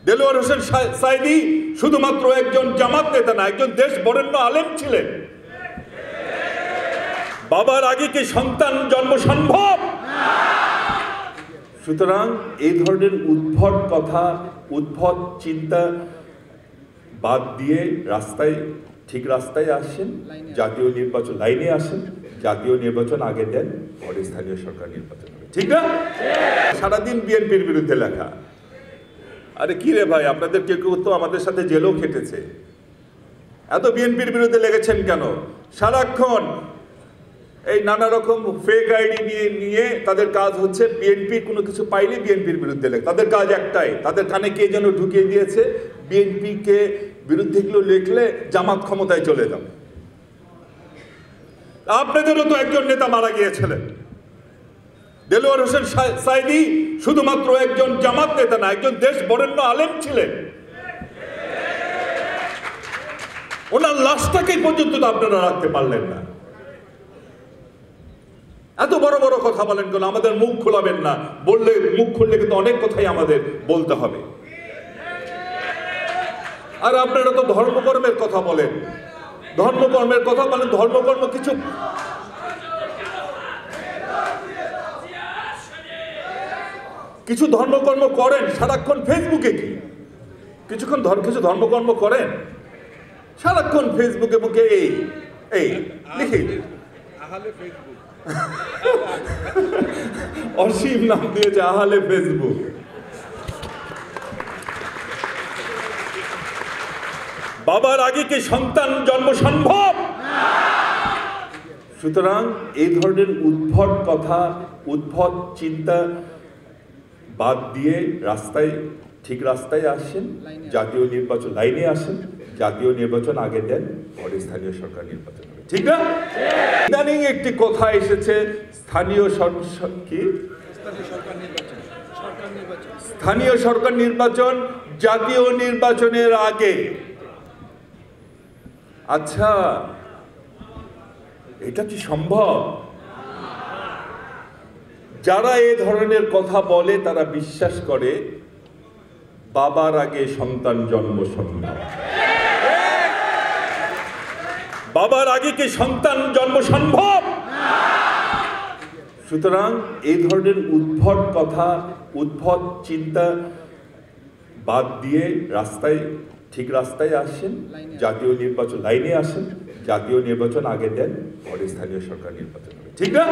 দেলোয়ার হোসেন সাঈদী শুধুমাত্র একজন জামাত নেতা না, একজন দেশ বরেণ্য আলেম ছিলেন। বাবার আগে কি সন্তান জন্ম সম্ভব? সুতরাং এই ধরনের উদ্ভট কথা, উদ্ভট চিন্তা বাদ দিয়ে ঠিক রাস্তায় আসেন। জাতীয় নির্বাচন লাইনে আসেন, জাতীয় নির্বাচন আগে দেন, পরে স্থানীয় সরকার নির্বাচন হবে, ঠিক না? সারাদিন বিএনপির বিরুদ্ধে লেখা। আরে কি রে ভাই, আপনাদের কেউ কেউ তো আমাদের সাথে জেলেও খেটেছে। এত বিএনপির বিরুদ্ধে লেগেছেন কেন? সারাক্ষণ এই নানা রকম ফেক আইডি নিয়ে তাদের কাজ হচ্ছে বিএনপির কোনো কিছু পাইলে বিএনপির বিরুদ্ধে লেখা। তাদের কাজ একটাই, তাদের কানে কে যেন ঢুকিয়ে দিয়েছে বিএনপিকে বিরুদ্ধে গুলো লিখলে জামাত ক্ষমতায় চলে যাবে। আপনাদেরও তো একজন নেতা মারা গিয়েছিলেন। দেলোয়ার হোসেন সাঈদী শুধুমাত্র একজন জামাত নেতা না, একজন দেশ বরেণ্য আলেম ছিলেন। ওনার লাশটাকে পর্যন্ত তো আপনারা রাখতে পারলেন না। এত বড় বড় কথা বলেন কেন? আমাদের মুখ খোলাবেন না, বললে মুখ খুললে কিন্তু অনেক কথাই আমাদের বলতে হবে। আর আপনারা তো ধর্মকর্মের কথা বলেন, ধর্মকর্মের কথা বলেন, ধর্মকর্ম কিছু ধর্মকর্ম করেন সারাক্ষণ ফেসবুকে। কিছু ধর্মকর্ম করেন সারাক্ষণ ফেসবুকে বুকে এই লিখে অসীম নাম দিয়েছে আহলে ফেসবুক। বাবার আগে কি সন্তান জন্ম সম্ভব? সুতরাং এই ধরনের উদ্ভট কথা, উদ্ভট চিন্তা বাদ দিয়ে ঠিক রাস্তায় আসেন। জাতীয় নির্বাচন লাইনে আসেন, জাতীয় নির্বাচন আগে দেন, পরে স্থানীয় সরকার নির্বাচন হবে, ঠিক না? ইদানিং একটি কথা এসেছে, স্থানীয় সরকার নির্বাচন জাতীয় নির্বাচনের আগে। আচ্ছা, এটা কি সম্ভব? যারা এই ধরনের কথা বলে তারা বিশ্বাস করে বাবার আগে সন্তান জন্ম সম্ভব। বাবার আগে কি সন্তান জন্ম সম্ভব? সুতরাং এই ধরনের উদ্ভট কথা, উদ্ভট চিন্তা বাদ দিয়ে ঠিক রাস্তায় আসেন। জাতীয় নির্বাচন লাইনে আসেন, জাতীয় নির্বাচন আগে দেন, পরে স্থানীয় সরকার নির্বাচন হবে, ঠিক না?